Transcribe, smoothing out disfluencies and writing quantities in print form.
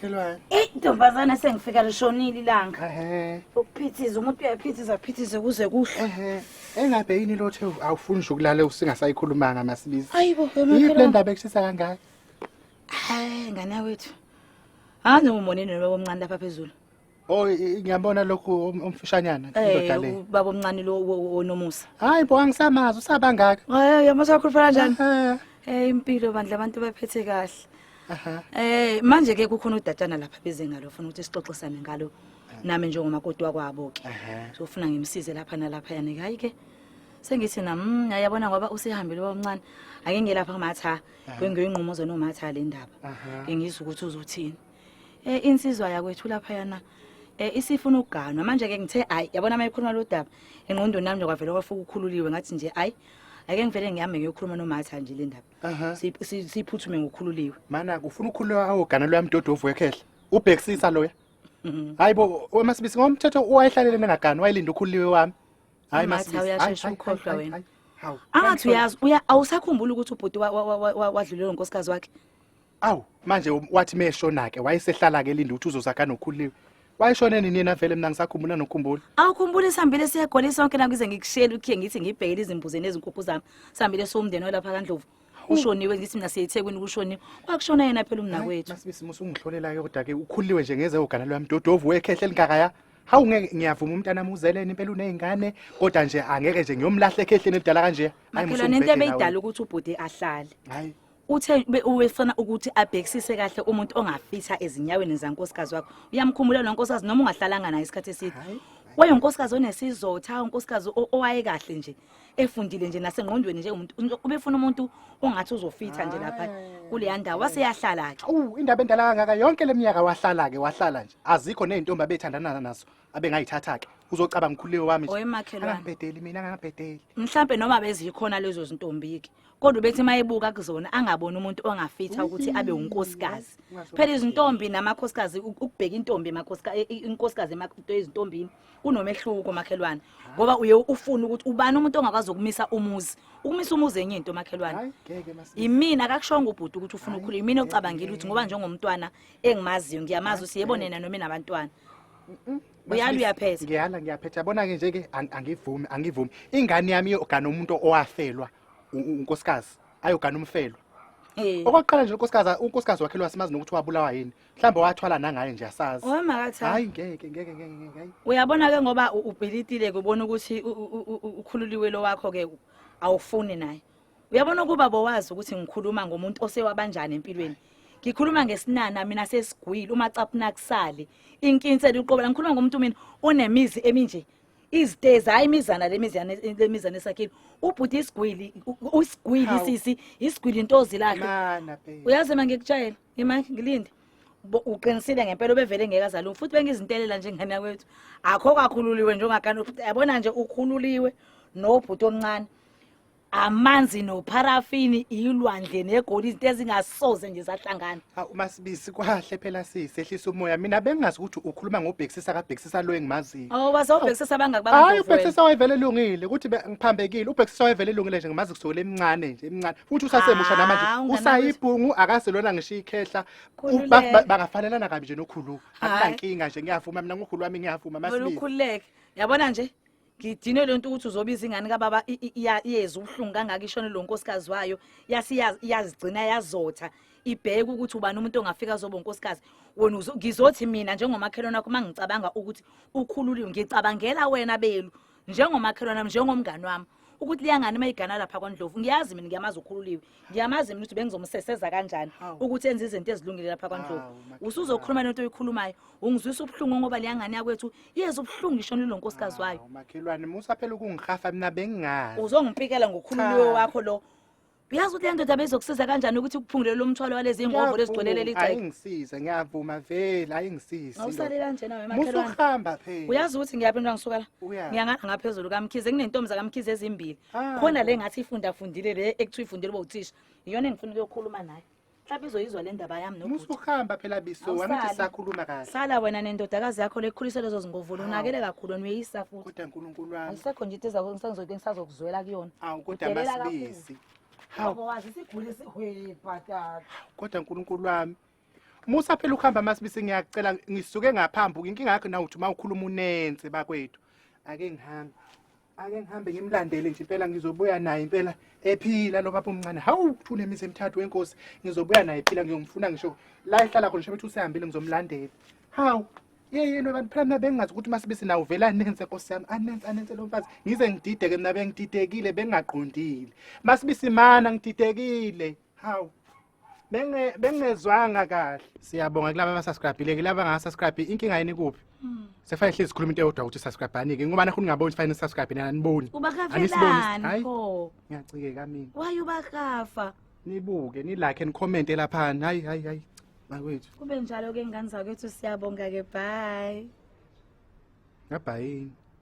makhelwane. Ntombazana sengifika lishonile ilanga. Ukuphithiza umuntu uyaphithiza kuze kuhle. Engabhekini lothe awufuni nje ukulala usingasayikhulumanga Masibisi. Hayibo makhelwane. Yile ndaba ekushisa kangaka. Ngane wethu. Umonini lo omncane lapha phezulu. Ngiyabona lokho omfishanyana indoda le. Baba omncane lo onomusa. Hayi bo angisamazi usabangaka. Yamasakhuluphala kanjani? Impilo bandla abantu baphethe kahle. Manje ke kukhona udatshana lapha beze ngalo ufuna ukuthi sixoxisane ngalo nami njengomakoti wakwabo ke. So ufuna ngimsize lapha nalapha yana hayi ke. Sengithi nami yabona ngoba usehambile omncane ake ngelapha ngamatha kwengiyinqumo zonomatha le ndaba. Ngizwe ukuthi uzothini. Insizwa yakwethu lapha yana isifuna ukuganwa manje ke ngithe hayi yabona mayikhuluma lo daba engqondo nami nje kwavela kwafuka ukhululiwe ngathi nje hayi ake ngivele ngiyame ngiyokhuluma nomatha nje le ndaba siphuthume ngokhululiwe mana ufuna ukukhululwa awogana lo yamdodo ovuyekhehla ubhekisisa loya hayibo Masibisi ngomthetho wayehlalele nengagana wayilinda ukhululiwe wami hayi Masibisi uyashesha ukhohlwa wena angathi uyazi awusakhumbula ukuthi ubhuti wadlulelwa unkosikazi wakhe awu manje wathi meshona ke wayesehlala ke linda ukuthi uzozakana nokhululiwe wayeshone nini yena vele mina ngisakhumbula nokukhumbula awukhumbula isihambile siyegolisa sonke nakuze ngikushela ukhe ngithi ngibhekele izimbuzi nezinkukhu zami sihambile somndeni olapha kaNdlovu ushoniwe ngithi mina siyethekwini kushoniwe kwakushona yena phela umnakwethu Masibisi musungihlolela kodwa ke ukhuliwe nje ngeze ogana lwamdodovu wekhehle elikakaya hawu ngiyavuma umntana amuzelene impela unezingane kodwa nje angeke nje ngiyomlahle ekhehleni elidala kanje makhelwane into ebeyidala ukuthi ubhuti ahlale hayi uthe uwefuna ukuthi abhekisise kahle umuntu ongafitha ezinyaweni zankosikazi wakho uyamkhumula lo nkosikazi noma ungahlalanga naye isikhathi eside wayenkosikazi onesizotha unkosikazi owaye kahle nje efundile nje nasengqondweni nje umuntu ubefuna umuntu ongathi uzofitha nje lapha kule ndawo waseyahlala ke indaba endala kangaka yonke leminyaka wahlala nje azikho nezintombi abethandana nazo abengayithatha ke uzocaba ngikhuliwe wami nje angabhedeli mina angabhedeli mhlambe noma bezikhona lezo zintombi ke kodwa bethi mayebuka kuzona angabona umuntu ongafitha ukuthi abe unkosikazi phela izintombi namakhosikazi ukubheka intombi emakhosikazi inkosikazi ezintombini kunomehluko makhelwane ngoba uye ufuna ukuthi ubani umuntu ongakwazi ukumisa umuzi enye into makhelwane imina akakushonga ubhuti ukuthi ufuna ukukhulula imina ocabangile ukuthi ngoba njengomntwana engimaziyo ngiyamazi usiyebone nami nabantwana uyaphetha ngiyaphetha yabona ke nje ke angivumi ingane yami yogana umuntu owafelwa unkosikazi ayogana umfelo okwaqala nje unkosikazi wakhe lwasimazi nokuthi wabulawa yini mhlawumbe wathwala nangaye nje asazi hayi ngeke uyabona ke ngoba ubhilitile kubona ukuthi ukhululiwe lo wakho ke awufuni naye uyabona ukuba bowazi ukuthi ngikhuluma ngomuntu osewabanjani empilweni ngikhuluma ngesinana mina sesigwili umacapuna kusale inkinsela uqobela ngikhuluma ngomuntu mina onemizi eminje iziteza hayi imizana lemizana esakhile ubhuti isigwili sisi isigwili intozi lakhe uyazi mangikutshayela imanje ngilinde uqinisile ngempela obevele ngeke azalo futhi bengizintelela nje ngane yakwethu akho kakhululiwe njengakana yabona nje ukhululiwe nobhuti omncane amanzi noparafini ilwandle negoli izinto ezingasoze nje zahlangana Masibisi kwahle phela sisehlisa umoya mina bengazi ukuthi ukhuluma ngobhekisisa lo engimaziyo bazobhekisisa abangakubanga hayi ubhekisisa wayevele elungile ukuthi ngiphambekile ubhekisisa wayevele elungile nje ngimazi kusukela emncane futhi usasemusha namanje usayibhungu akaselona ngisho ikhehla bangafanelana kabi nje nokhulu akunankinga nje ngiyavuma mina ngokhulu wami ngiyavuma Masibisi ukhululeke yabona nje ngidine lento ukuthi uzobiza ingane kaBaba iyeza ubuhlungu kangaka ishone lo nkosikazi wayo yazigcina yazotha ibheke ukuthi ubani umuntu ongafika zobo nkosikazi wena ngizothi mina njengomakhelwana wakho mangicabanga ukuthi ukhululiwe ngicabangela wena belu njengomakhelwana nami njengomngane wami ukuthi liyangane mayigana lapha kwaNdlovu ngiyazi mina ngiyamazi ukhululiwe ngiyamazi mina ukuthi bengizomseseza kanjani ukuthi enze izinto ezilungile lapha kwaNdlovu usuzokhuluma lento oyikhulumayo ungizwisa ubuhlungu ngoba liyangane yakwethu yeza ubuhlungu ishone lo nkosikazi wayo makhelwane musa phela ukungihafa mina bengingazi uzongipikela ngokhululiwe wakho lo uyazi ukuthi lento daba izokusiza kanjani ukuthi kuphungulele lo mthwalo walezi ingovo lezigcwelele iceke ayingisize ngiyavuma vele ayingisize awusale kanjena wena makhelwane musuhamba phela uyazi ukuthi ngiyaphendula ngisuka la ngiyangana ngaphezulu kaMkhize kunentombi zakaMkhize ezimbili khona le ngathi ifundile le ekuthiwa ifundile bothisha iyona engifuna ukuyokhuluma naye mhlawumbe izoyizwa le ndaba yami nobhuti musuhamba phela biso wamithi sakhuluma kahle sala wena nendodakazi yakho lekhulisele lezo zingovolo unakele kakhulu uyeyisa futhi kodwa uNkulunkulu wami ayisekho nje into ngisazokuzwela kuyona kodwa Masibisi hawo wazi sigule sihwebha tata kodwa uNkulunkulu wami Musa phela ukuhamba Masibisi ngiyacela ngisuke ngaphambuka inkinga yakho na uthi mawukhuluma unenze bakwethu. Ake ngihambe ngimlandele nje impela ngizobuya naye impela ephila lo baba omncane. Hawu thule imizi emithathu wenkosi ngizobuya naye ephila ngiyomfuna ngisho la ehlala khona shebethi usehambile ngizomlandela. Hawu yeyena abantu phela mina bengazi ukuthi Masibisi nawo vela nenze Nkosi yami anenze lo mfazi ngize ngidideke mina bengididekile bengaqondile. Masibisi mana ngididekile. Hawu bengezwanga kahle. Siyabonga kulabo abasubscribe-ile laba abangasubscribe inkinga yini kuphi? Sefanele hlezi sikhuluma into eyodwa ukuthi subscribe-anike ngoba nakho ningaboni fanele subscribe nina niboni. Ubakafelani pho? Ngiyacikeka mina. Why ubakafa? Nibuke ni like and comment lapha. Hayi. Bakwethu. Kube njalo ke ngani zakwethu siyabonga ke bye. Bye.